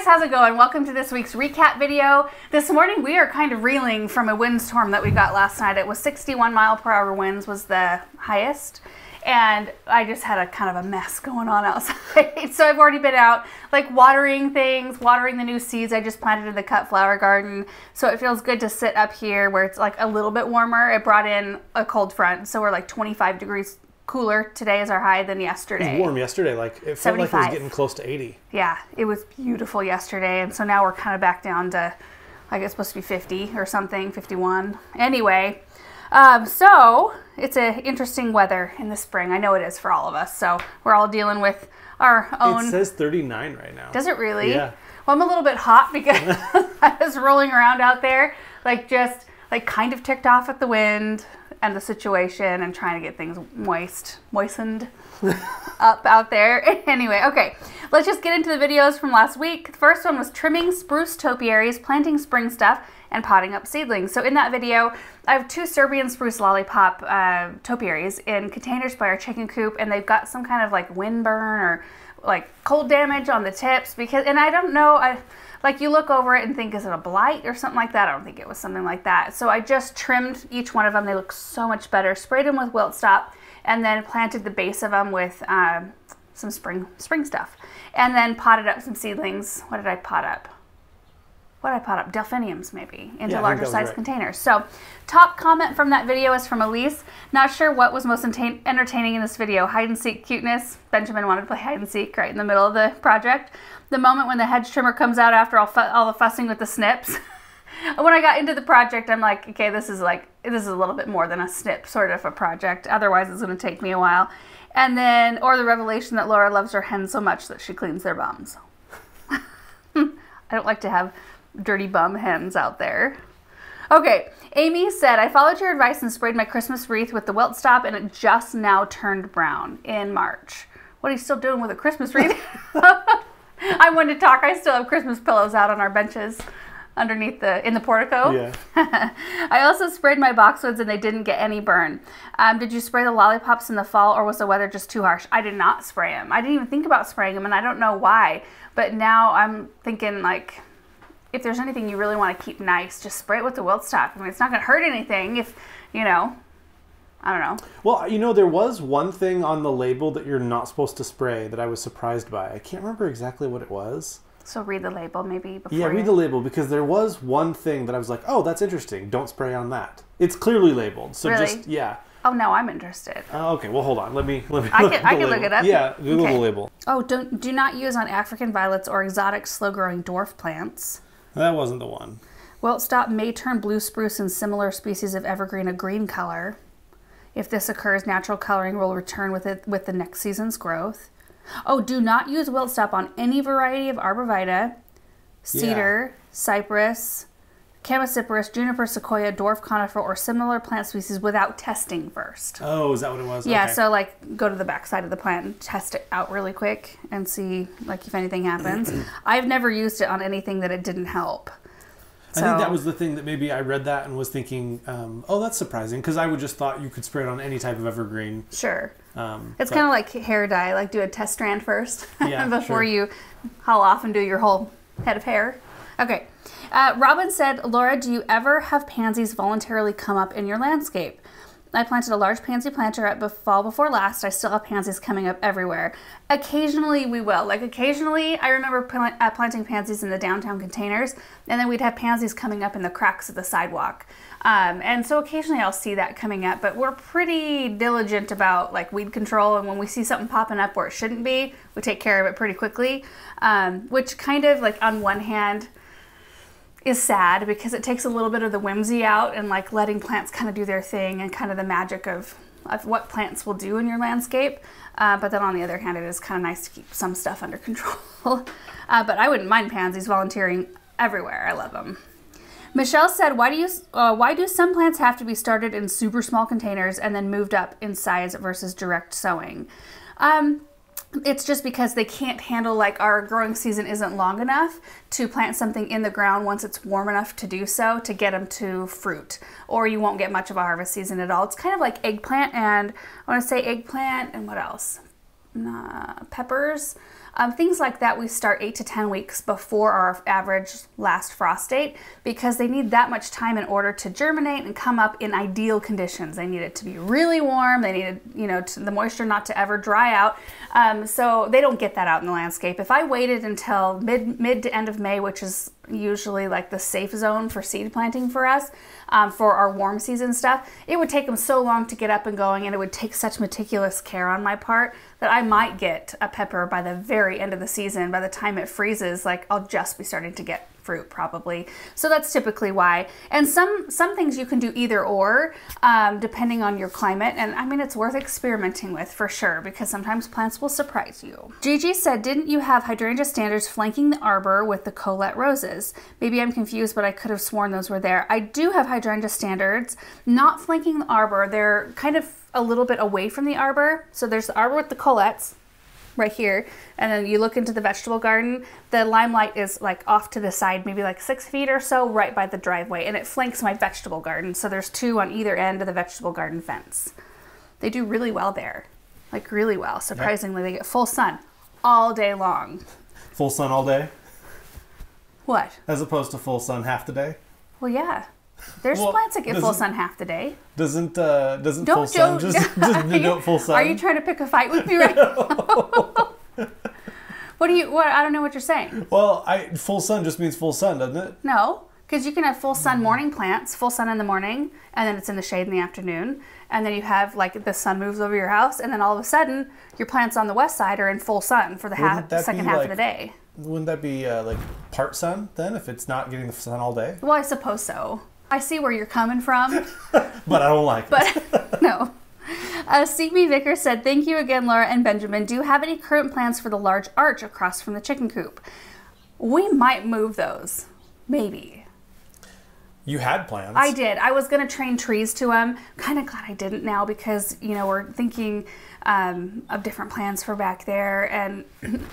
guys, how's it going? Welcome to this week's recap video. This morning we are kind of reeling from a windstorm that we got last night. It was 61-mile-per-hour winds was the highest, and I just had a kind of a mess going on outside. So I've already been out like watering things, watering the new seeds I just planted in the cut flower garden. So it feels good to sit up here where it's like a little bit warmer. It brought in a cold front, so we're like 25 degrees cooler today is our high than yesterday. It was warm yesterday, like it felt 75. like it was getting close to 80. Yeah, it was beautiful yesterday, and so now we're kind of back down to, I guess, supposed to be 50 or something, 51. Anyway, so it's a interesting weather in the spring. I know it is for all of us, so we're all dealing with our own. It says 39 right now. Does it really? Yeah. Well, I'm a little bit hot because I was rolling around out there, like just like kind of ticked off at the wind and the situation and trying to get things moistened up out there. Anyway, okay, let's just get into the videos from last week. The first one was trimming spruce topiaries, planting spring stuff, and potting up seedlings. So in that video, I have two Serbian spruce lollipop topiaries in containers by our chicken coop, and they've got some kind of like wind burn or like cold damage on the tips because, and I don't know, like you look over it and think, is it a blight or something like that? I don't think it was something like that. So I just trimmed each one of them. They look so much better. Sprayed them with wilt stop and then planted the base of them with some spring stuff. And then potted up some seedlings. What did I pot up? Delphiniums maybe, into larger size containers. So top comment from that video is from Elise. Not sure what was most entertaining in this video. Hide and seek cuteness. Benjamin wanted to play hide and seek right in the middle of the project. The moment when the hedge trimmer comes out after all the fussing with the snips. When I got into the project, I'm like, okay, this is a little bit more than a snip sort of a project. Otherwise it's going to take me a while. And then, or the revelation that Laura loves her hens so much that she cleans their bums. I don't like to have dirty bum hens out there. Okay, Amy said, I followed your advice and sprayed my Christmas wreath with the wilt stop, and it just now turned brown in March. What are you still doing with a Christmas wreath? I wanted to talk. I still have Christmas pillows out on our benches underneath in the portico. Yeah. I also sprayed my boxwoods and they didn't get any burn. Did you spray the lollipops in the fall, or was the weather just too harsh? I did not spray them. I didn't even think about spraying them, and I don't know why. But now I'm thinking, like, if there's anything you really want to keep nice, just spray it with the wilt stop. I mean, it's not going to hurt anything if, you know, I don't know. Well, you know, there was one thing on the label that you're not supposed to spray that I was surprised by. I can't remember exactly what it was. So read the label maybe before. Yeah, read the label, because there was one thing that I was like, oh, that's interesting. Don't spray on that. It's clearly labeled. So really? Just, yeah. Oh, no, I'm interested. Okay, well, hold on. Let me I can look it up. Yeah, Google the label. Oh, do not use on African violets or exotic slow-growing dwarf plants. That wasn't the one. Wilt stop may turn blue spruce and similar species of evergreen a green color. If this occurs, natural coloring will return with the next season's growth. Oh, do not use wilt stop on any variety of arborvitae, cedar, cypress, Chamaecyparis, juniper, sequoia, dwarf conifer, or similar plant species without testing first. Oh, is that what it was? Yeah, okay. so like go to the back side of the plant and test it out really quick and see like if anything happens. I've never used it on anything that it didn't help. I think that was the thing that maybe I read that and was thinking, oh, that's surprising, because I would just thought you could spray it on any type of evergreen. Sure. It's kind of like hair dye, like do a test strand first before you haul off and do your whole head of hair. Okay. Robin said, Laura, do you ever have pansies voluntarily come up in your landscape? I planted a large pansy planter at the fall before last. I still have pansies coming up everywhere. Occasionally we will. Like occasionally I remember planting pansies in the downtown containers, and then we'd have pansies coming up in the cracks of the sidewalk. And so occasionally I'll see that coming up, but we're pretty diligent about like weed control, and when we see something popping up where it shouldn't be, we take care of it pretty quickly, which kind of like on one hand is sad because it takes a little bit of the whimsy out and like letting plants kind of do their thing and kind of the magic of what plants will do in your landscape. But then on the other hand, it is kind of nice to keep some stuff under control. But I wouldn't mind pansies volunteering everywhere. I love them. Michelle said, why do some plants have to be started in super small containers and then moved up in size versus direct sowing? It's just because they can't handle, like our growing season isn't long enough to plant something in the ground once it's warm enough to do so to get them to fruit, or you won't get much of a harvest season at all. It's kind of like eggplant, and I want to say eggplant and what else? Peppers. Things like that we start 8 to 10 weeks before our average last frost date because they need that much time in order to germinate and come up in ideal conditions. They need it to be really warm. They need it, you know, the moisture not to ever dry out. So they don't get that out in the landscape. If I waited until mid to end of May, which is usually like the safe zone for seed planting for us, for our warm season stuff, it would take them so long to get up and going, and it would take such meticulous care on my part that I might get a pepper by the very end of the season. By the time it freezes, like I'll just be starting to get fruit probably. So that's typically why. And some things you can do either or, depending on your climate. And I mean, it's worth experimenting with for sure, because sometimes plants will surprise you. Gigi said, didn't you have hydrangea standards flanking the arbor with the Colette roses? Maybe I'm confused, but I could have sworn those were there. I do have hydrangea standards, not flanking the arbor. They're kind of a little bit away from the arbor. So there's the arbor with the Colettes right here, and then you look into the vegetable garden. The limelight is like off to the side, maybe like 6 feet or so, right by the driveway, and it flanks my vegetable garden. So there's 2 on either end of the vegetable garden fence. They do really well there, like really well. Surprisingly, they get full sun all day long. Full sun all day? What? As opposed to full sun half the day? Well, yeah. There's plants that get full sun half the day. Doesn't full sun just denote full sun? Are you trying to pick a fight with me right now? What I don't know what you're saying. Well, full sun just means full sun, doesn't it? No, because you can have full sun morning plants, full sun in the morning, and then it's in the shade in the afternoon. And then you have like the sun moves over your house, and then all of a sudden your plants on the west side are in full sun for the second half of the day. Wouldn't that be like part sun then, if it's not getting the sun all day? Well, I suppose so. I see where you're coming from. But I don't like it. But no. Seek Me Vicker said, thank you again, Laura and Benjamin. Do you have any current plans for the large arch across from the chicken coop? We might move those. Maybe. You had plans. I did. I was going to train trees to them. Kind of glad I didn't now because, you know, we're thinking of different plans for back there. And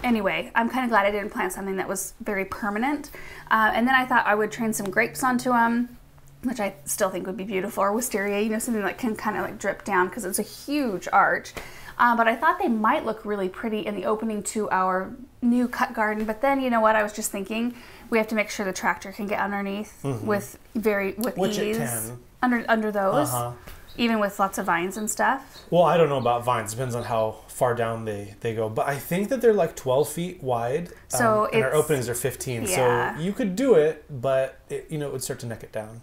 anyway, I'm kind of glad I didn't plant something that was very permanent. And then I thought I would train some grapes onto them, which I still think would be beautiful, or wisteria, you know, something that can kind of like drip down because it's a huge arch. But I thought they might look really pretty in the opening to our new cut garden. But then, you know what, I was just thinking we have to make sure the tractor can get underneath with Which ease. It can. Under those, even with lots of vines and stuff. Well, I don't know about vines. Depends on how far down they go. But I think that they're like 12 feet wide. So and our openings are 15. Yeah. So you could do it, but it would start to neck it down.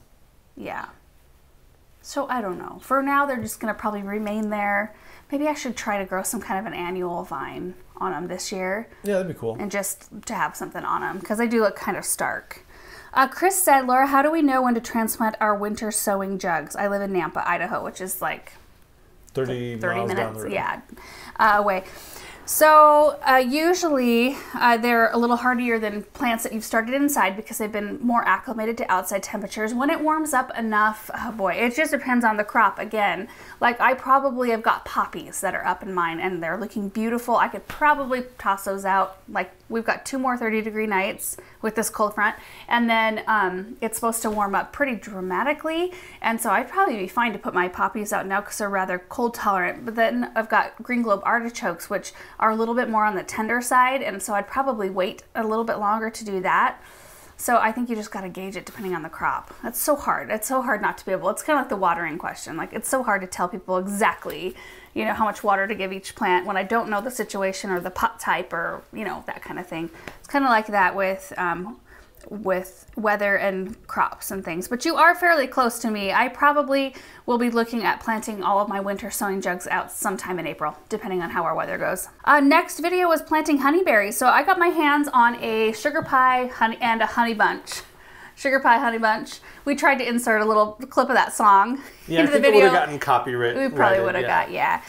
Yeah. So I don't know. For now, they're just going to probably remain there. Maybe I should try to grow some kind of an annual vine on them this year. Yeah, that'd be cool. And just to have something on them, because they do look kind of stark. Chris said, Laura, how do we know when to transplant our winter sowing jugs? I live in Nampa, Idaho, which is like 30 miles minutes down the road. Yeah, away. So usually they're a little hardier than plants that you've started inside because they've been more acclimated to outside temperatures. When it warms up enough, oh boy, it just depends on the crop again. Like I probably have got poppies that are up in mine and they're looking beautiful. I could probably toss those out. Like we've got 2 more 30-degree nights with this cold front, and then it's supposed to warm up pretty dramatically, and so I'd probably be fine to put my poppies out now because they're rather cold tolerant. But then I've got green globe artichokes, which are a little bit more on the tender side, and so I'd probably wait a little bit longer to do that. So I think you just got to gauge it depending on the crop. That's so hard. It's so hard not to be able, it's kind of like the watering question. Like it's so hard to tell people exactly, you know, how much water to give each plant when I don't know the situation or the pot type or, you know, that kind of thing. It's kind of like that with weather and crops and things. But you are fairly close to me. I probably will be looking at planting all of my winter sowing jugs out sometime in April, depending on how our weather goes. Next video was planting honeyberries. So I got my hands on a sugar pie and a honey bunch. Sugar pie, honey bunch. We tried to insert a little clip of that song into the video. We would have gotten copyright. We probably would have got, yeah.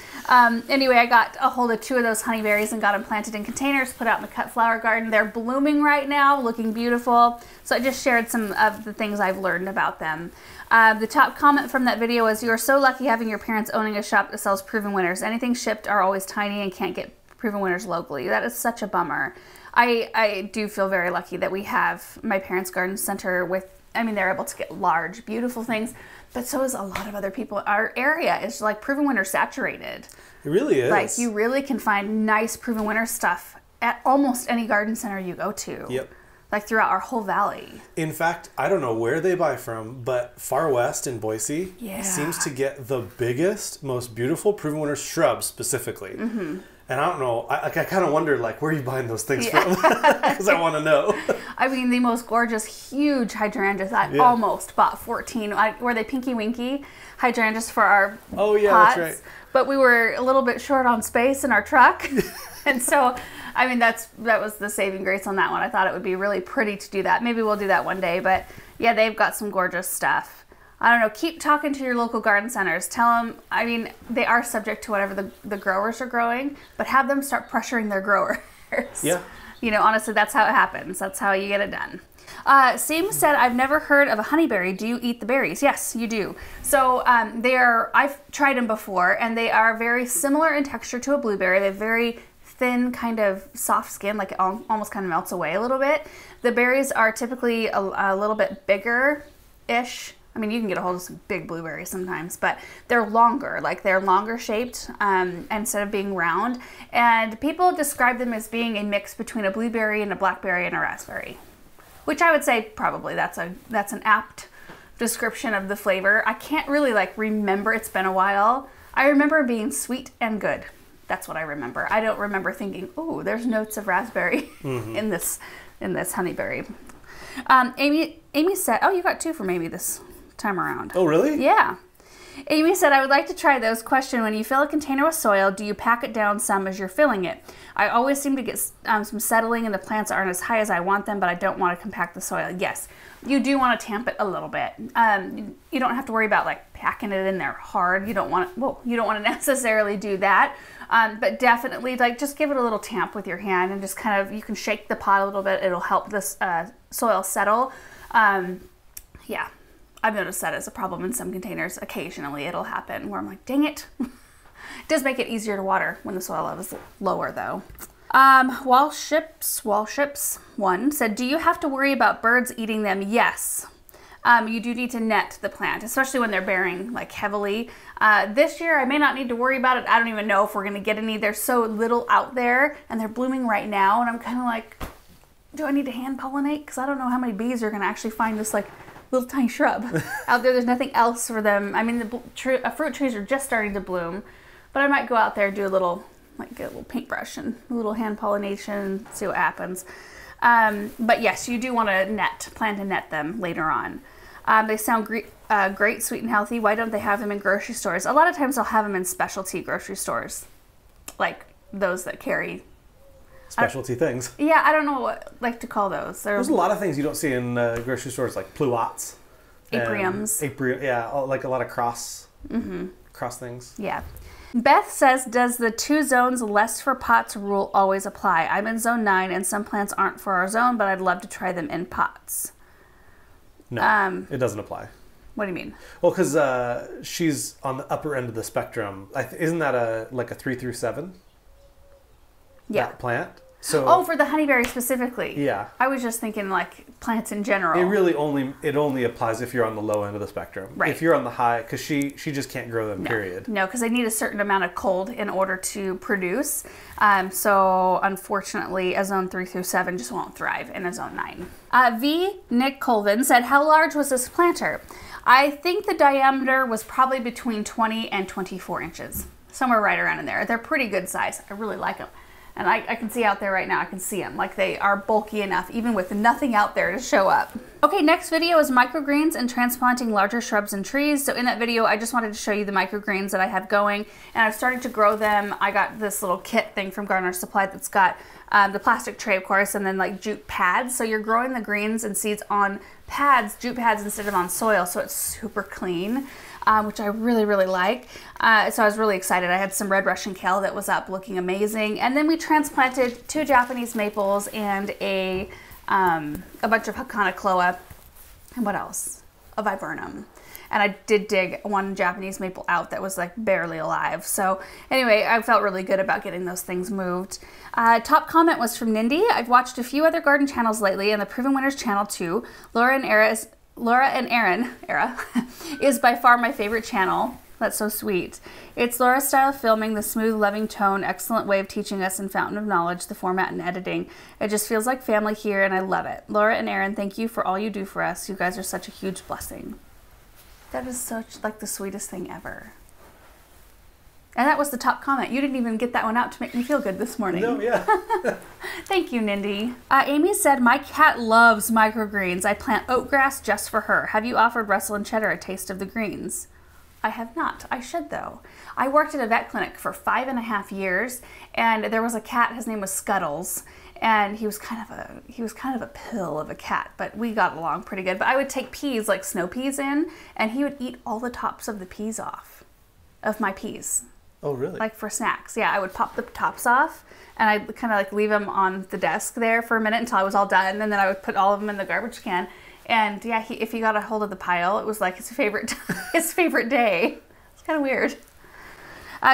Anyway, I got a hold of 2 of those honeyberries and got them planted in containers, put out in the cut flower garden. They're blooming right now, looking beautiful. So I just shared some of the things I've learned about them. The top comment from that video was, you are so lucky having your parents owning a shop that sells proven winners. Anything shipped are always tiny and can't get proven winners locally. That is such a bummer. I do feel very lucky that we have my parents' garden center with, I mean, they're able to get large, beautiful things, but so is a lot of other people. Our area is like proven winner saturated. It really is. Like you really can find nice proven winner stuff at almost any garden center you go to. Yep. Like throughout our whole valley. In fact, I don't know where they buy from, but Far West in Boise seems to get the biggest, most beautiful Proven Winners shrubs specifically. Mm-hmm. And I don't know, I kind of wonder, like, where are you buying those things from? Because I want to know. I mean, the most gorgeous, huge hydrangeas. I almost bought 14. Were they Pinky Winky hydrangeas for our pots? That's right. But we were a little bit short on space in our truck. And so, I mean, that was the saving grace on that one. I thought it would be really pretty to do that. Maybe we'll do that one day. But yeah, they've got some gorgeous stuff. I don't know. Keep talking to your local garden centers. Tell them, I mean, they are subject to whatever the growers are growing, but have them start pressuring their growers. Yeah. You know, honestly, that's how it happens. That's how you get it done. Seem said, I've never heard of a honeyberry. Do you eat the berries? Yes, you do. So I've tried them before, and they are very similar in texture to a blueberry. They're very thin, kind of soft skin, like it almost kind of melts away a little bit. The berries are typically a little bit bigger-ish. I mean, you can get a hold of some big blueberries sometimes, but they're longer, like they're longer shaped instead of being round. And people describe them as being a mix between a blueberry and a blackberry and a raspberry, which I would say probably that's an apt description of the flavor. I can't really remember. It's been a while. I remember being sweet and good. That's what I remember. I don't remember thinking, oh, there's notes of raspberry in this honeyberry. Amy said, oh, you got 2 from Amy this time around. Oh, really? Yeah. Amy said, I would like to try those. Question, when you fill a container with soil, do you pack it down some as you're filling it? I always seem to get some settling and the plants aren't as high as I want them, but I don't want to compact the soil. Yes, you do want to tamp it a little bit. You don't have to worry about packing it in there hard. You don't want to necessarily do that. But definitely just give it a little tamp with your hand and just kind of, you can shake the pot a little bit. It'll help this soil settle. Yeah. I've noticed that as a problem in some containers. Occasionally it'll happen where I'm like, dang it. It does make it easier to water when the soil level is lower though. Wallships 1 said, do you have to worry about birds eating them? Yes. You do need to net the plant, especially when they're bearing heavily. This year I may not need to worry about it. I don't even know if we're going to get any. There's so little out there and they're blooming right now. And I'm kind of like, do I need to hand pollinate? Because I don't know how many bees are going to actually find this little tiny shrub out there. There's nothing else for them. I mean, the fruit trees are just starting to bloom, but I might go out there and do a little, get a little paintbrush and a little hand pollination, see what happens. But yes, you do want to plan to net them later on. They sound great, sweet and healthy. Why don't they have them in grocery stores? A lot of times they'll have them in specialty grocery stores, like those that carry specialty things. Yeah, I don't know what to call those. There's a lot of things you don't see in grocery stores, like pluots, apriums. Yeah, like a lot of cross things. Yeah. Beth says, does the 2 zones less for pots rule always apply? I'm in zone 9 and some plants aren't for our zone, but I'd love to try them in pots. No, it doesn't apply. What do you mean? Well, because she's on the upper end of the spectrum. Isn't that a 3 through 7? Yeah. That plant. So for the honeyberry specifically. Yeah. I was just thinking plants in general. It really only applies if you're on the low end of the spectrum. Right. If you're on the high, because she just can't grow them. No. Period. No, because they need a certain amount of cold in order to produce. So unfortunately, a zone 3 through 7 just won't thrive in a zone 9. Nick Colvin said, how large was this planter? I think the diameter was probably between 20 and 24 inches. Somewhere right around in there. They're pretty good size. I really like them. And I can see out there right now, I can see them. They are bulky enough, even with nothing out there to show up. Okay, next video is microgreens and transplanting larger shrubs and trees. So in that video, I just wanted to show you the microgreens that I have going. And I've started to grow them. I got this little kit thing from Gardener Supply that's got the plastic tray, of course, and then jute pads. So you're growing the greens and seeds on pads, jute pads, instead of on soil. So it's super clean. Which I really, really like. So I was really excited. I had some red Russian kale that was up looking amazing. And then we transplanted 2 Japanese maples and a bunch of Hakanakloa. And what else? A viburnum. And I did dig 1 Japanese maple out that was barely alive. So anyway, I felt really good about getting those things moved. Top comment was from Nindy. I've watched a few other garden channels lately and the Proven Winners channel too. Laura and Aaron is by far my favorite channel. That's so sweet. It's Laura's style of filming, the smooth, loving tone, excellent way of teaching us and fountain of knowledge, the format and editing. It just feels like family here, and I love it. Laura and Aaron, thank you for all you do for us. You guys are such a huge blessing. That is such, like, the sweetest thing ever. And that was the top comment. You didn't even get that one out to make me feel good this morning. No, yeah. Thank you, Nindy. Amy said, my cat loves microgreens. I plant oat grass just for her. Have you offered Russell and Cheddar a taste of the greens? I have not. I should, though. I worked at a vet clinic for 5.5 years, and there was a cat. His name was Scuttles, and he was kind of a pill of a cat, but we got along pretty good. But I would take peas, like snow peas, in, and he would eat all the tops of the peas off of my peas. Oh, really? Like for snacks. Yeah, I would pop the tops off, and I'd kind of like leave them on the desk there for a minute until I was all done, and then I would put all of them in the garbage can. And yeah, if he got a hold of the pile, it was like his favorite day. It's kind of weird.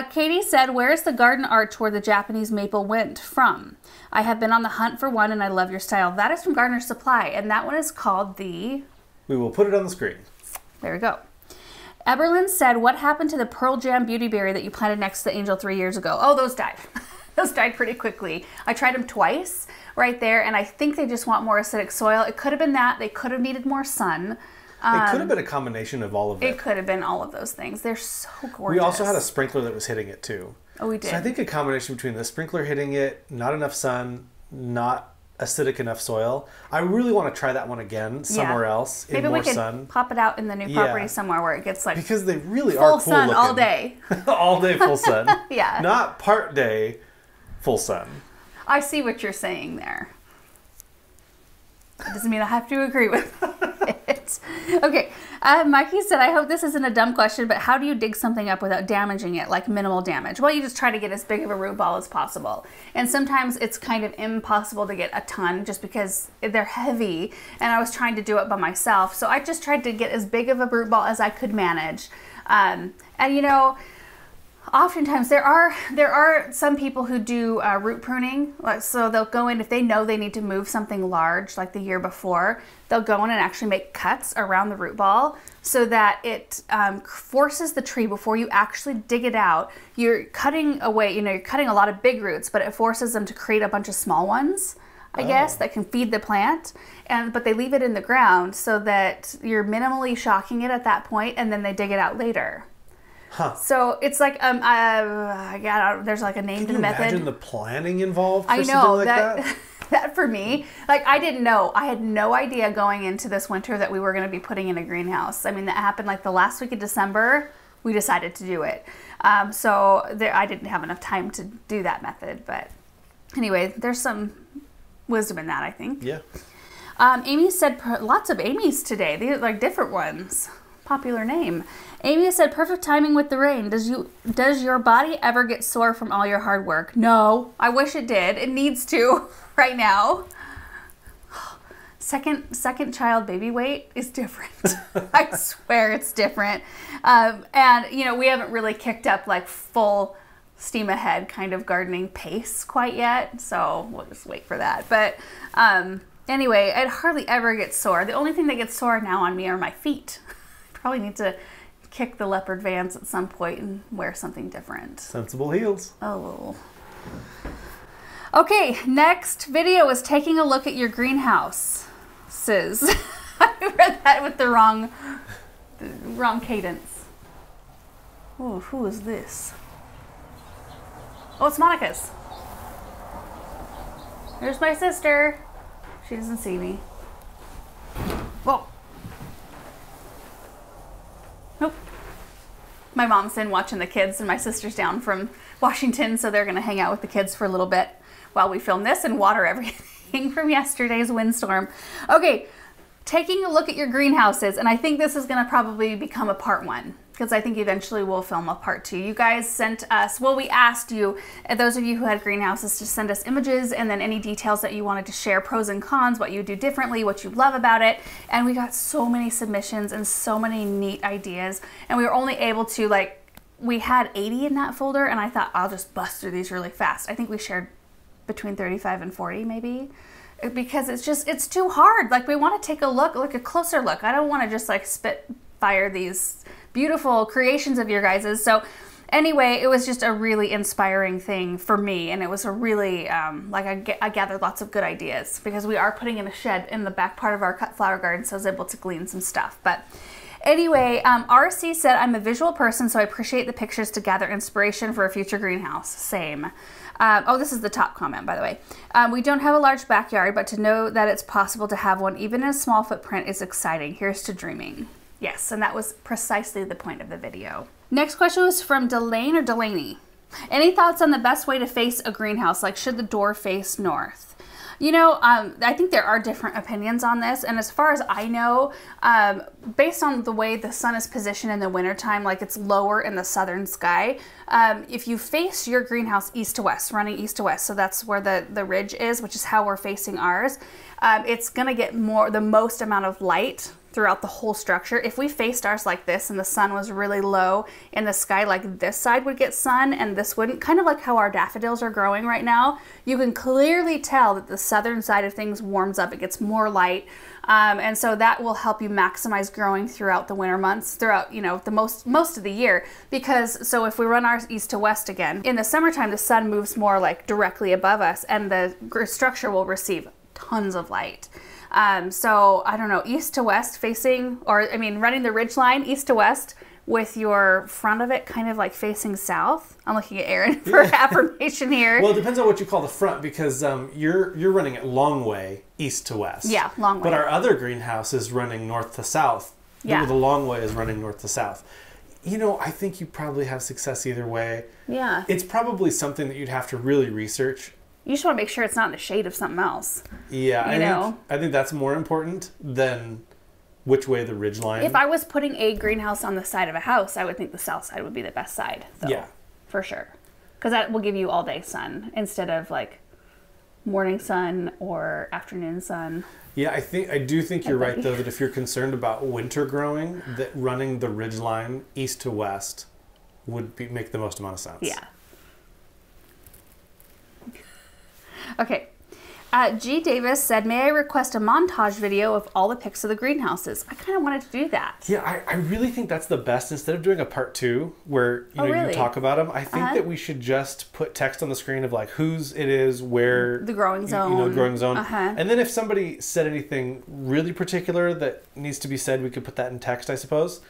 Katie said, where is the garden arch where the Japanese maple went from? I have been on the hunt for one, and I love your style. That is from Gardener's Supply, and that one is called the... We will put it on the screen. There we go. Eberlyn said, what happened to the Pearl Jam Beauty Berry that you planted next to the Angel 3 years ago? Oh, those died. Those died pretty quickly. I tried them twice right there, and I think they just want more acidic soil. It could have been that. They could have needed more sun. It could have been a combination of all of it. It could have been all of those things. They're so gorgeous. We also had a sprinkler that was hitting it too. Oh, we did. So I think a combination between the sprinkler hitting it, not enough sun, not acidic enough soil. I really want to try that one again somewhere else in more sun. Maybe we could pop it out in the new property somewhere where it gets like because they really are cool full sun looking. all day. All day full sun. Yeah. Not part day full sun. I see what you're saying there. That doesn't mean I have to agree with it. Okay. Mikey said, I hope this isn't a dumb question, but how do you dig something up without damaging it, like minimal damage? Well, you just try to get as big of a root ball as possible. And sometimes it's kind of impossible to get a ton just because they're heavy, and I was trying to do it by myself. So I just tried to get as big of a root ball as I could manage. And you know, oftentimes there are some people who do root pruning, so they'll go in if they know they need to move something large like the year before, they'll go in and actually make cuts around the root ball so that it forces the tree before you actually dig it out. You're cutting away, you're cutting a lot of big roots, but it forces them to create a bunch of small ones, I guess, that can feed the plant. But they leave it in the ground so that you're minimally shocking it at that point, and then they dig it out later. Huh. So it's like there's like a name to the method. Can you imagine the planning involved for I know something like that? That for me, like I didn't know. I had no idea going into this winter that we were going to be putting in a greenhouse. I mean, that happened like the last week of December. We decided to do it. So I didn't have enough time to do that method. But anyway, there's some wisdom in that, I think. Yeah. Amy said, lots of Amy's today. These are like different ones. Popular name. Amy said, perfect timing with the rain. Does your body ever get sore from all your hard work? No. I wish it did. It needs to right now. Second child baby weight is different. I swear it's different. And, we haven't really kicked up like full steam ahead kind of gardening pace quite yet. So we'll just wait for that. But anyway, I'd hardly ever get sore. The only thing that gets sore now on me are my feet. Probably need to kick the leopard Vans at some point and wear something different. Sensible heels. Oh. Okay, next video is taking a look at your greenhouses. I read that with the wrong cadence. Oh, who is this? Oh, it's Monica's. There's my sister. She doesn't see me. Whoa. Nope. My mom's in watching the kids, and my sister's down from Washington, so they're going to hang out with the kids for a little bit while we film this and water everything from yesterday's windstorm. Okay, taking a look at your greenhouses, and I think this is going to probably become a part 1, because I think eventually we'll film a part 2. You guys sent us, well, we asked you, those of you who had greenhouses, to send us images and then any details that you wanted to share, pros and cons, what you do differently, what you love about it. And we got so many submissions and so many neat ideas. And we were only able to, we had 80 in that folder, and I thought, I'll just bust through these really fast. I think we shared between 35 and 40 maybe, because it's too hard. Like, we want to take a look, like a closer look. I don't want to just spit fire these beautiful creations of your guys's. So anyway, it was just a really inspiring thing for me, and it was a really, I gathered lots of good ideas because we are putting in a shed in the back part of our cut flower garden, so I was able to glean some stuff. But anyway, RC said, I'm a visual person, so I appreciate the pictures to gather inspiration for a future greenhouse. Same. Oh, this is the top comment, by the way. We don't have a large backyard, but to know that it's possible to have one, even in a small footprint, is exciting. Here's to dreaming. Yes, and that was precisely the point of the video. Next question was from Delane or Delaney. Any thoughts on the best way to face a greenhouse? Like, should the door face north? You know, I think there are different opinions on this, and as far as I know, based on the way the sun is positioned in the wintertime, like it's lower in the southern sky, if you face your greenhouse east to west, running east to west, so that's where the ridge is, which is how we're facing ours, it's going to get the most amount of light throughout the whole structure. If we faced ours like this and the sun was really low in the sky, like this side would get sun and this wouldn't, kind of like how our daffodils are growing right now, you can clearly tell that the southern side of things warms up, it gets more light, and so that will help you maximize growing throughout the winter months, throughout, you know, the most of the year. Because so if we run ours east to west again, in the summertime the sun moves more like directly above us and the structure will receive tons of light. So I don't know, east to west facing, or I mean running the ridge line east to west with your front of it kind of like facing south. I'm looking at Aaron for affirmation here. Well, it depends on what you call the front, because you're running it long way east to west. Yeah, long way. But our other greenhouse is running north to south. Yeah. The long way is running north to south. You know, I think you probably have success either way. Yeah. It's probably something that you'd have to really research. You just want to make sure it's not in the shade of something else. Yeah, I think that's more important than which way the ridge line. If I was putting a greenhouse on the side of a house, I would think the south side would be the best side, though. Yeah. For sure. Because that will give you all day sun instead of like morning sun or afternoon sun. Yeah, I do think you're right, though, that if you're concerned about winter growing, that running the ridge line east to west would make the most amount of sense. Yeah. Okay. G. Davis said, may I request a montage video of all the pics of the greenhouses? I kind of wanted to do that. Yeah, I really think that's the best. Instead of doing a part 2 where you talk about them, I think that we should just put text on the screen of like whose it is, where the growing zone, growing zone. And then if somebody said anything really particular that needs to be said, we could put that in text, I suppose.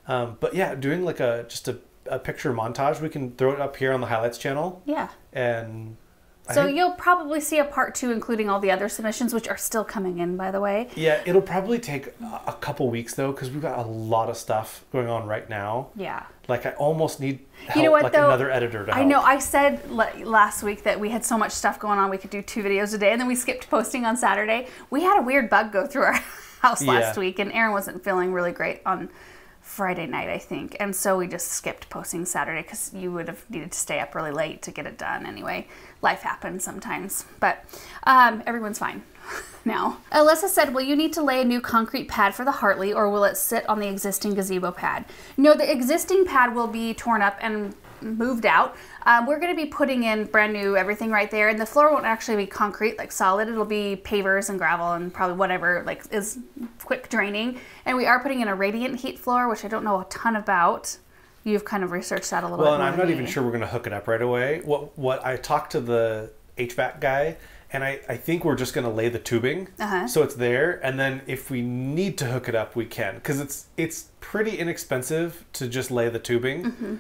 But yeah, doing like just a picture montage, we can throw it up here on the highlights channel. Yeah. And so you'll probably see a part 2, including all the other submissions, which are still coming in, by the way. Yeah, it'll probably take a couple weeks, though, because we've got a lot of stuff going on right now. Yeah. Like, I almost need help, you know what, though? Another editor to help. I know, I said last week that we had so much stuff going on, we could do 2 videos a day, and then we skipped posting on Saturday. We had a weird bug go through our house last week, and Aaron wasn't feeling really great on Friday night, I think, and so we just skipped posting Saturday because you would have needed to stay up really late to get it done anyway. Life happens sometimes, but everyone's fine now. Alyssa said, will you need to lay a new concrete pad for the Hartley, or will it sit on the existing gazebo pad? No, the existing pad will be torn up and moved out. We're going to be putting in brand new everything right there, and the floor won't actually be concrete, like solid. It'll be pavers and gravel and probably whatever like is quick draining. And we are putting in a radiant heat floor, which I don't know a ton about. You've kind of researched that a little bit. Well, and I'm not even sure we're going to hook it up right away. What I talked to the HVAC guy, and I think we're just going to lay the tubing, so it's there, and then if we need to hook it up, we can, because it's pretty inexpensive to just lay the tubing.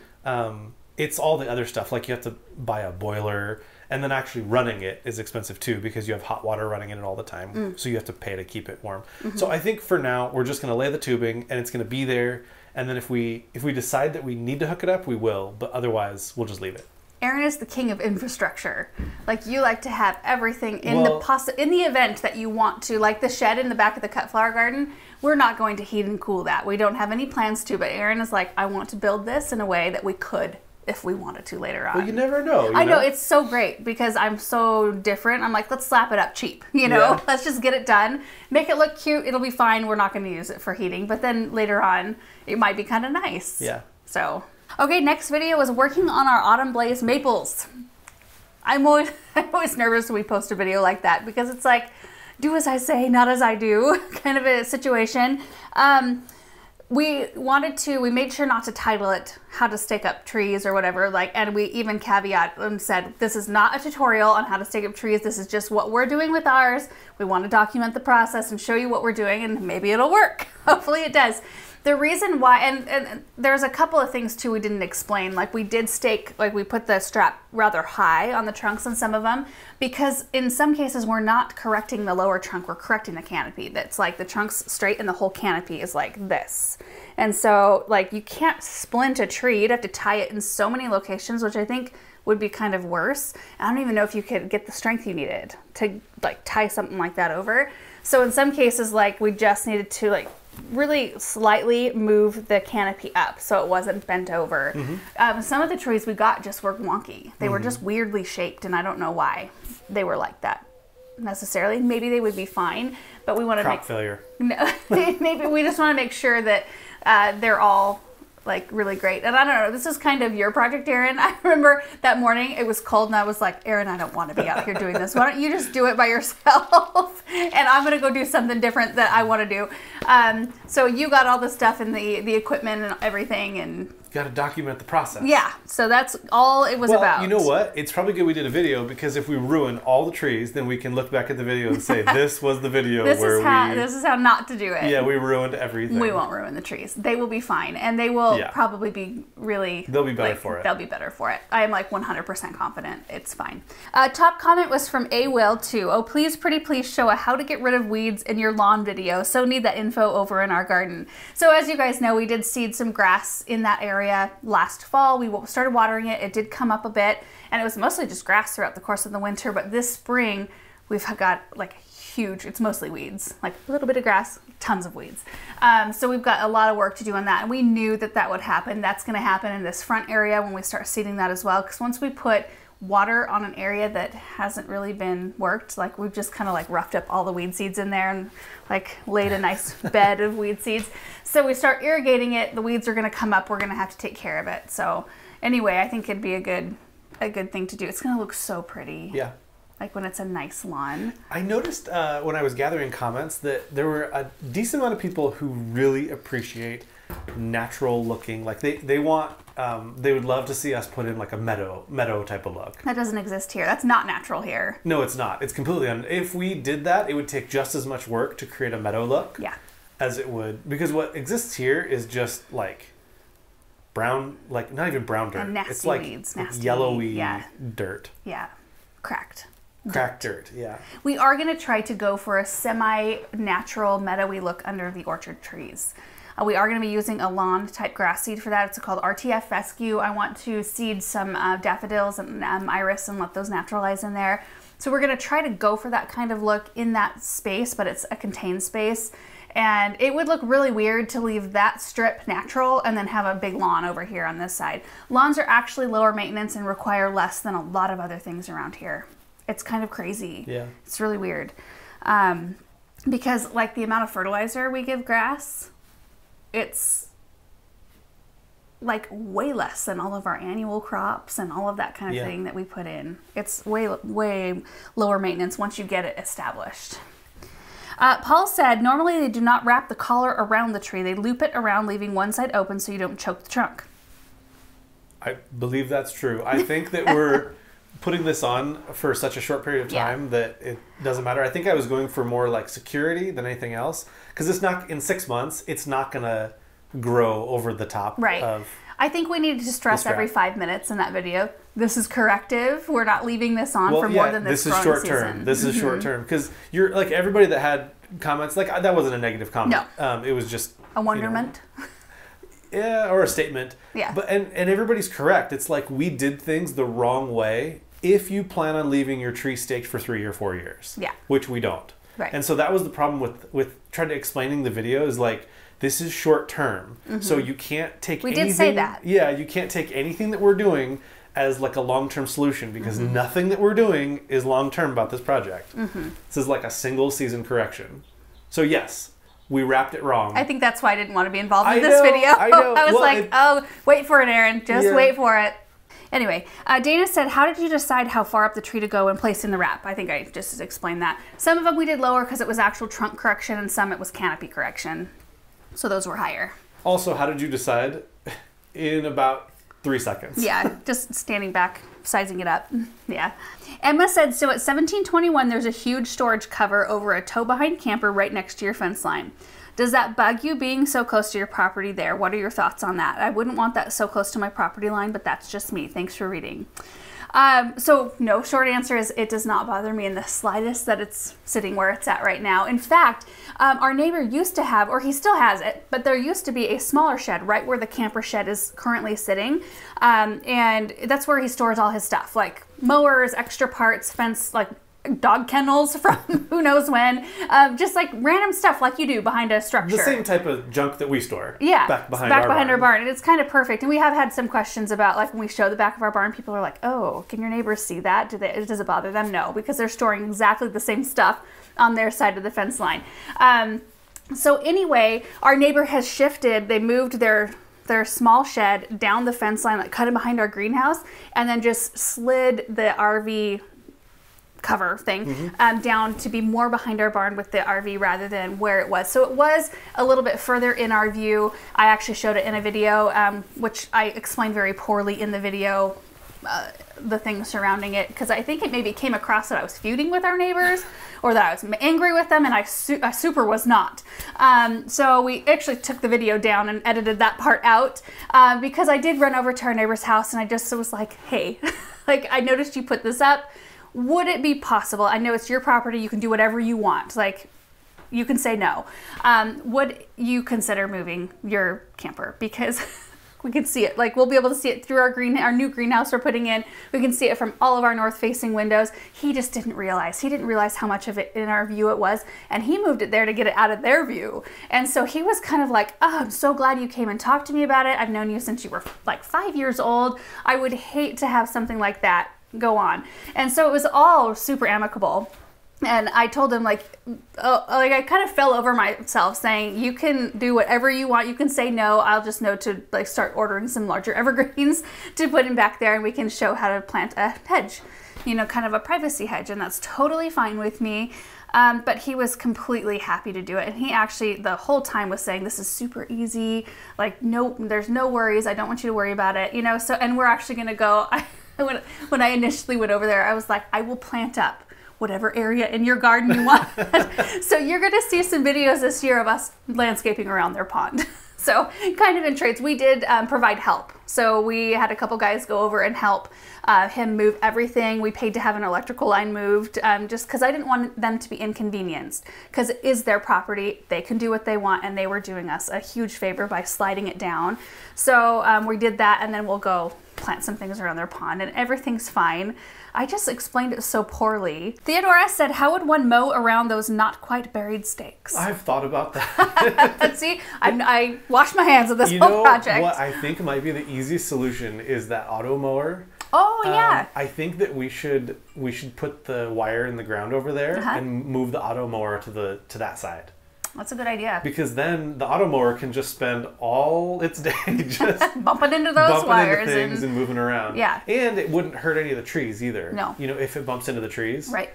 It's all the other stuff, like you have to buy a boiler, and then actually running it is expensive too, because you have hot water running in it all the time, so you have to pay to keep it warm. So I think for now we're just going to lay the tubing, and it's going to be there, and then if we decide that we need to hook it up, we will, but otherwise we'll just leave it. Aaron is the king of infrastructure. Like, you like to have everything in the event that you want to, like the shed in the back of the cut flower garden. We're not going to heat and cool that. We don't have any plans to, but Aaron is like, I want to build this in a way that we could if we wanted to later on. Well, you never know. I know, it's so great because I'm so different. I'm like, let's slap it up cheap, you know? Yeah. Let's just get it done. Make it look cute. It'll be fine. We're not going to use it for heating. But then later on, it might be kind of nice. Yeah. So, okay, next video is working on our Autumn Blaze maples. I'm always nervous when we post a video like that because it's like, do as I say, not as I do kind of a situation. we made sure not to title it how to stake up trees or whatever, like, and we even caveat and said, this is not a tutorial on how to stake up trees. This is just what we're doing with ours. We want to document the process and show you what we're doing, and maybe it'll work. Hopefully it does. The reason why, and there's a couple of things too we didn't explain, like we did stake, like we put the strap rather high on the trunks on some of them, because in some cases we're not correcting the lower trunk, we're correcting the canopy. That's like the trunk's straight and the whole canopy is like this. And so like you can't splint a tree, you'd have to tie it in so many locations, which I think would be kind of worse. I don't even know if you could get the strength you needed to like tie something like that over. So in some cases, like we just needed to like really slightly move the canopy up so it wasn't bent over. Some of the trees we got just were wonky. They were just weirdly shaped, and I don't know why they were like that necessarily. Maybe they would be fine, but we want to crop failure. No, maybe we just want to make sure that they're all like really great. And I don't know, this is kind of your project, Aaron. I remember that morning it was cold and I was like, Aaron, I don't want to be out here doing this. Why don't you just do it by yourself? And I'm going to go do something different that I want to do. So you got all the stuff and the equipment and everything, and got to document the process. Yeah, so that's all it was about. You know what? It's probably good we did a video, because if we ruin all the trees, then we can look back at the video and say, this was the video this is how not to do it. Yeah, we ruined everything. We won't ruin the trees. They will be fine, and they will probably be really... They'll be better for it. They'll be better for it. I am like 100% confident it's fine. Top comment was from A. Will too. Oh, please, pretty please show a how to get rid of weeds in your lawn video. So need that info over in our garden. So as you guys know, we did seed some grass in that area last fall. We started watering it. It did come up a bit, and it was mostly just grass throughout the course of the winter. But this spring, we've got like huge, it's mostly weeds, like a little bit of grass, tons of weeds. So we've got a lot of work to do on that. And we knew that that would happen. That's going to happen in this front area when we start seeding that as well. Because once we put water on an area that hasn't really been worked, like we've just kind of like roughed up all the weed seeds in there and like laid a nice bed of weed seeds. So we start irrigating it, the weeds are going to come up, we're going to have to take care of it. So anyway, I think it'd be a good thing to do. It's going to look so pretty. Yeah. Like when it's a nice lawn. I noticed when I was gathering comments that there were a decent amount of people who really appreciate natural looking, like they want they would love to see us put in like a meadow type of look. That doesn't exist here. That's not natural here. No, it's not. It's completely if we did that, it would take just as much work to create a meadow look as it would, because what exists here is just like brown, like not even brown dirt. And nasty it's like weeds, nasty, yellowy dirt. Yeah, cracked dirt. Yeah. We are going to try to go for a semi-natural meadowy look under the orchard trees. We are going to be using a lawn type grass seed for that. It's called RTF Fescue. I want to seed some daffodils and iris and let those naturalize in there. So we're going to try to go for that kind of look in that space, but it's a contained space. And it would look really weird to leave that strip natural and then have a big lawn over here on this side. Lawns are actually lower maintenance and require less than a lot of other things around here. It's kind of crazy. Yeah. It's really weird. Because like the amount of fertilizer we give grass, it's like way less than all of our annual crops and all of that kind of thing that we put in. It's way lower maintenance once you get it established. Paul said, normally they do not wrap the collar around the tree. They loop it around, leaving one side open so you don't choke the trunk. I believe that's true. I think that we're putting this on for such a short period of time that it doesn't matter. I think I was going for more like security than anything else, because it's not, in 6 months, it's not going to grow over the top of... I think we needed to stress every 5 minutes in that video, this is corrective. We're not leaving this on for more than this growing season. This is short term. This is short term. Because you're like, everybody that had comments, like that wasn't a negative comment. No. It was just... a wonderment. Yeah, or a statement. Yeah. But and everybody's correct. It's like we did things the wrong way if you plan on leaving your tree staked for 3 or 4 years. Yeah. Which we don't. Right. And so that was the problem with trying to explaining the video, is like, this is short term. So you can't take anything. We did say that. Yeah, you can't take anything that we're doing as like a long-term solution, because nothing that we're doing is long-term about this project. This is like a single season correction. So yes, we wrapped it wrong. I think that's why I didn't want to be involved in this video. I know. I was oh, wait for it, Aaron. Just wait for it. Anyway, Dana said, how did you decide how far up the tree to go and place in the wrap? I think I just explained that. Some of them we did lower because it was actual trunk correction, and some it was canopy correction. So those were higher. Also, how did you decide? In about 3 seconds. Yeah, just standing back, sizing it up. Yeah. Emma said, so at 1721, there's a huge storage cover over a tow-behind camper right next to your fence line. Does that bug you being so close to your property there? What are your thoughts on that? I wouldn't want that so close to my property line, but that's just me. Thanks for reading. So no, short answer is it does not bother me in the slightest that it's sitting where it's at right now. In fact, our neighbor used to have, or he still has it, but there used to be a smaller shed right where the camper shed is currently sitting. And that's where he stores all his stuff, like mowers, extra parts, fence, like dog kennels from who knows when, just like random stuff like you do behind a structure. The same type of junk that we store. Yeah, back behind our barn. And it's kind of perfect. And we have had some questions about, like, when we show the back of our barn, people are like, oh, can your neighbors see that? Does it bother them? No, because they're storing exactly the same stuff on their side of the fence line. So anyway, our neighbor has shifted. They moved their small shed down the fence line, like cut it behind our greenhouse, and then just slid the RV cover thing down to be more behind our barn with the RV rather than where it was. So it was a little bit further in our view. I actually showed it in a video, which I explained very poorly in the video, the things surrounding it, because I think it maybe came across that I was feuding with our neighbors or that I was angry with them, and I super was not. So we actually took the video down and edited that part out because I did run over to our neighbor's house and I just was like, hey, like, I noticed you put this up. Would it be possible? I know it's your property. You can do whatever you want. Like, you can say no. Would you consider moving your camper? Because we can see it. Like, we'll be able to see it through our new greenhouse we're putting in. We can see it from all of our north-facing windows. He just didn't realize. He didn't realize how much of it in our view it was, and he moved it there to get it out of their view. And so he was kind of like, oh, I'm so glad you came and talked to me about it. I've known you since you were like 5 years old. I would hate to have something like that go on. And so it was all super amicable. And I told him, like, I kind of fell over myself saying, you can do whatever you want. You can say no. I'll just know to, like, start ordering some larger evergreens to put in back there, and we can show how to plant a hedge, you know, kind of a privacy hedge. And that's totally fine with me. But he was completely happy to do it. And he actually the whole time was saying, this is super easy. Like, no, there's no worries. I don't want you to worry about it, you know. So, and we're actually going to go, when I initially went over there, I was like, I will plant up whatever area in your garden you want. So you're going to see some videos this year of us landscaping around their pond. So kind of in trades. We did provide help. So we had a couple guys go over and help him move everything. We paid to have an electrical line moved just because I didn't want them to be inconvenienced, because it is their property. They can do what they want, and they were doing us a huge favor by sliding it down. So we did that, and then we'll go plant some things around their pond, and everything's fine. I just explained it so poorly. Theodora said, how would one mow around those not quite buried stakes? I've thought about that. See, I washed my hands of this whole project. What I think might be the easiest solution is that auto mower. Oh, yeah. I think that we should put the wire in the ground over there and move the auto mower to that side. That's a good idea. Because then the auto mower can just spend all its day just bumping into those wires into things and moving around. Yeah. And it wouldn't hurt any of the trees either. No. You know, if it bumps into the trees, right,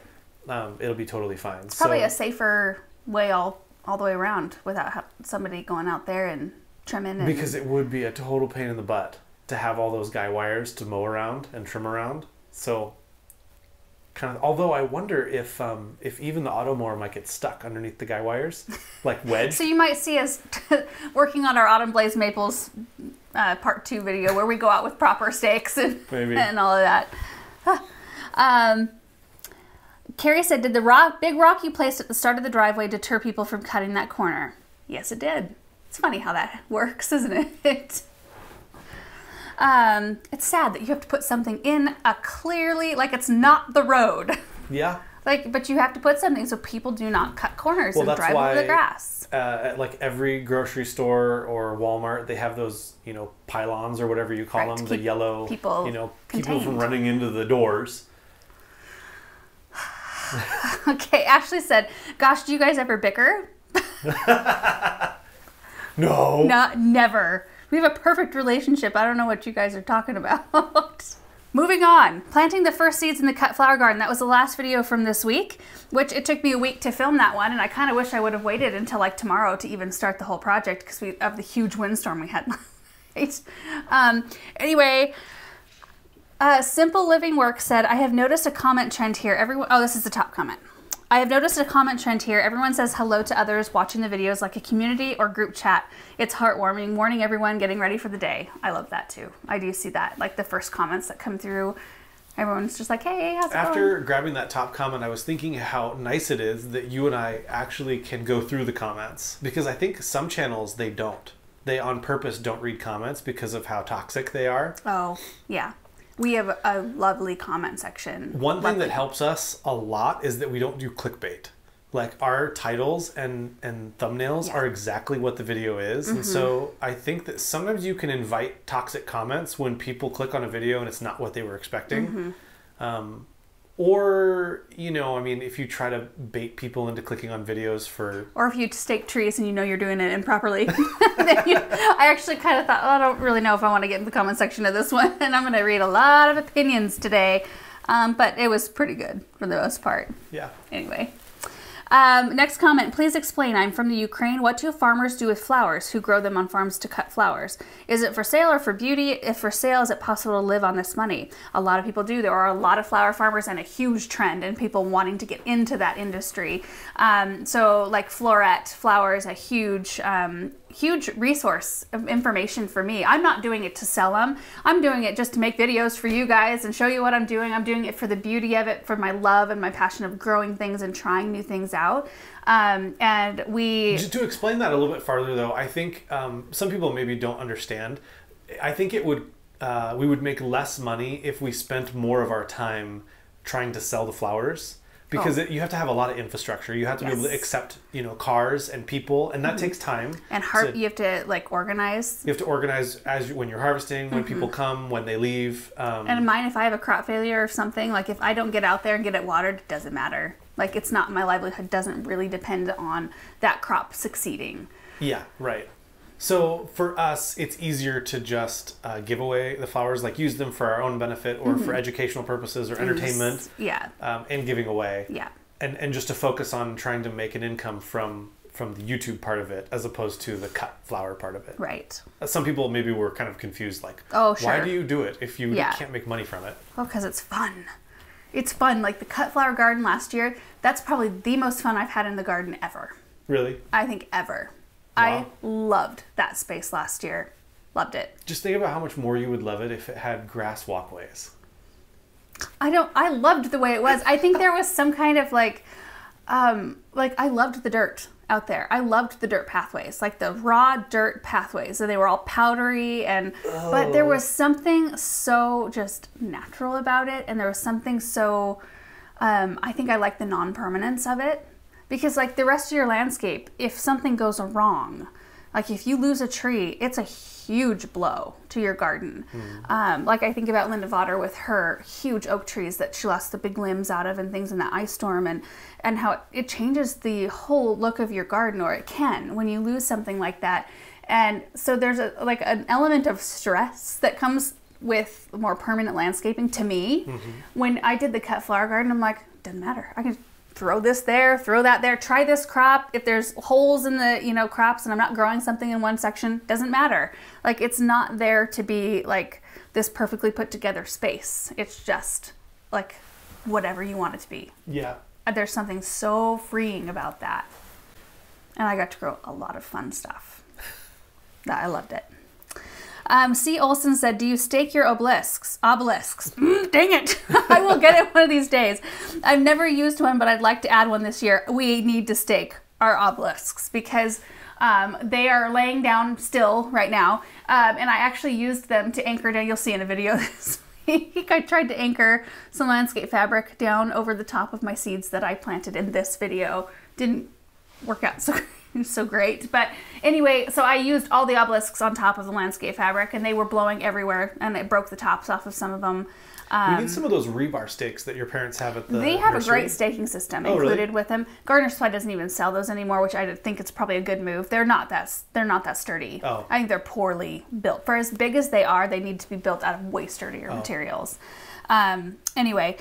it'll be totally fine. It's probably a safer way all the way around without somebody going out there and trimming. Because it would be a total pain in the butt to have all those guy wires to mow around and trim around. So kind of, although I wonder if even the auto mower might get stuck underneath the guy wires, like wedged. So you might see us working on our Autumn Blaze Maples part 2 video where we go out with proper stakes and all of that. Carrie said, did the big rock you placed at the start of the driveway deter people from cutting that corner? Yes, it did. It's funny how that works, isn't it? It's sad that you have to put something in clearly, like it's not the road. Yeah. But you have to put something so people do not cut corners and drive over the grass. At like every grocery store or Walmart, they have those, you know, pylons or whatever you call them, the yellow, people, you know, people from running into the doors. Okay, Ashley said, gosh, do you guys ever bicker? No. Never. We have a perfect relationship. I don't know what you guys are talking about. Moving on, planting the first seeds in the cut flower garden. That was the last video from this week, which it took me a week to film that one, and I kind of wish I would have waited until like tomorrow to even start the whole project because of the huge windstorm we had last night. Anyway, Simple Living Work said, I have noticed a comment trend here. Oh, this is the top comment. I have noticed a comment trend here. Everyone says hello to others watching the videos like a community or group chat. It's heartwarming. Morning, everyone, getting ready for the day. I love that too. I do see that. Like the first comments that come through, everyone's just like, hey, how's it going? After grabbing that top comment, I was thinking how nice it is that you and I actually can go through the comments. Because I think some channels, they don't. They on purpose don't read comments because of how toxic they are. Oh, yeah. We have a lovely comment section. One thing that helps us a lot is that we don't do clickbait. Like our titles and thumbnails are exactly what the video is. And so I think that sometimes you can invite toxic comments when people click on a video and it's not what they were expecting. Or, you know, I mean, if you try to bait people into clicking on videos for... Or if you stake trees and you know you're doing it improperly. I actually kind of thought, oh, I don't really know if I want to get in the comment section of this one. And I'm going to read a lot of opinions today. But it was pretty good for the most part. Yeah. Anyway. Next comment, please explain. I'm from the Ukraine. What do farmers do with flowers who grow them on farms to cut flowers? Is it for sale or for beauty? If for sale, is it possible to live on this money? A lot of people do. There are a lot of flower farmers and a huge trend in people wanting to get into that industry. So like floret flowers, a huge resource of information for me. I'm not doing it to sell them. I'm doing it just to make videos for you guys and show you what I'm doing. I'm doing it for the beauty of it, for my love and my passion of growing things and trying new things out. And we... Just to explain that a little bit farther though, I think some people maybe don't understand. I think it would we would make less money if we spent more of our time trying to sell the flowers. Because you have to have a lot of infrastructure. You have to be able to accept, you know, cars and people, and that takes time. And you have to like organize. You have to organize when you're harvesting, when people come, when they leave. And mine, if I have a crop failure or something, like if I don't get out there and get it watered, it doesn't matter. Like it's not, my livelihood doesn't really depend on that crop succeeding. Yeah, right. So for us, it's easier to just give away the flowers, like use them for our own benefit or for educational purposes or entertainment. Yeah. And giving away. Yeah. And just to focus on trying to make an income from the YouTube part of it as opposed to the cut flower part of it. Right. Some people maybe were kind of confused, like, oh, sure. Why do you do it if you can't make money from it? Well, because it's fun. It's fun. Like the cut flower garden last year, that's probably the most fun I've had in the garden ever. Really? I think ever. Wow. I loved that space last year. Loved it. Just think about how much more you would love it if it had grass walkways. I loved the way it was. I think there was some kind of like I loved the dirt out there. I loved the dirt pathways, like the raw dirt pathways. And they were all powdery but there was something so just natural about it. And there was something so, I think I like the non-permanence of it. Because like the rest of your landscape, if something goes wrong, like if you lose a tree, it's a huge blow to your garden. Like I think about Linda Vodder with her huge oak trees that she lost the big limbs out of and things in that ice storm and how it changes the whole look of your garden, or it can when you lose something like that. And so there's an element of stress that comes with more permanent landscaping to me. When I did the cut flower garden, I'm like, doesn't matter. I can throw this there, throw that there, try this crop. If there's holes in the, you know, crops and I'm not growing something in one section, doesn't matter. Like it's not there to be like this perfectly put together space. It's just like whatever you want it to be. Yeah. There's something so freeing about that. And I got to grow a lot of fun stuff. I loved it. C. Olson said, do you stake your obelisks? Dang it. I will get it one of these days. I've never used one, but I'd like to add one this year. We need to stake our obelisks because they are laying down still right now. And I actually used them to anchor down. You'll see in a video this week. I tried to anchor some landscape fabric down over the top of my seeds that I planted in this video. Didn't work out so great. But anyway, so I used all the obelisks on top of the landscape fabric and they were blowing everywhere and it broke the tops off of some of them. We need some of those rebar stakes that your parents have at the They have nursery. a great staking system really? with them. Gardener Supply doesn't even sell those anymore, which I think it's probably a good move. They're not that sturdy. Oh. I think they're poorly built. For as big as they are, they need to be built out of way sturdier materials. Anyway,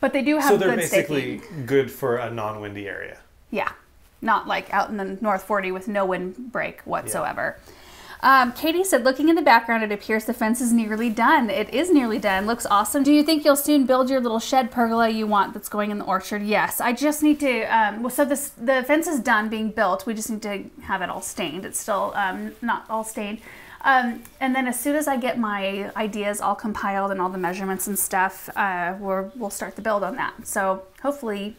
but they do have good staking. So they're basically good for a non-windy area. Yeah. Not like out in the North 40 with no windbreak whatsoever. Yeah. Katie said, looking in the background, it appears the fence is nearly done. It is nearly done. Looks awesome. Do you think you'll soon build your little shed pergola you want that's going in the orchard? Yes. I just need to, the fence is done being built. We just need to have it all stained. It's still not all stained. And then as soon as I get my ideas all compiled and all the measurements and stuff, we'll start the build on that. So hopefully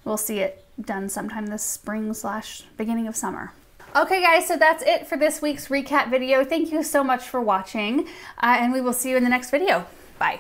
we'll see it done sometime this spring / beginning of summer. Okay guys, so that's it for this week's recap video. Thank you so much for watching, and we will see you in the next video. Bye.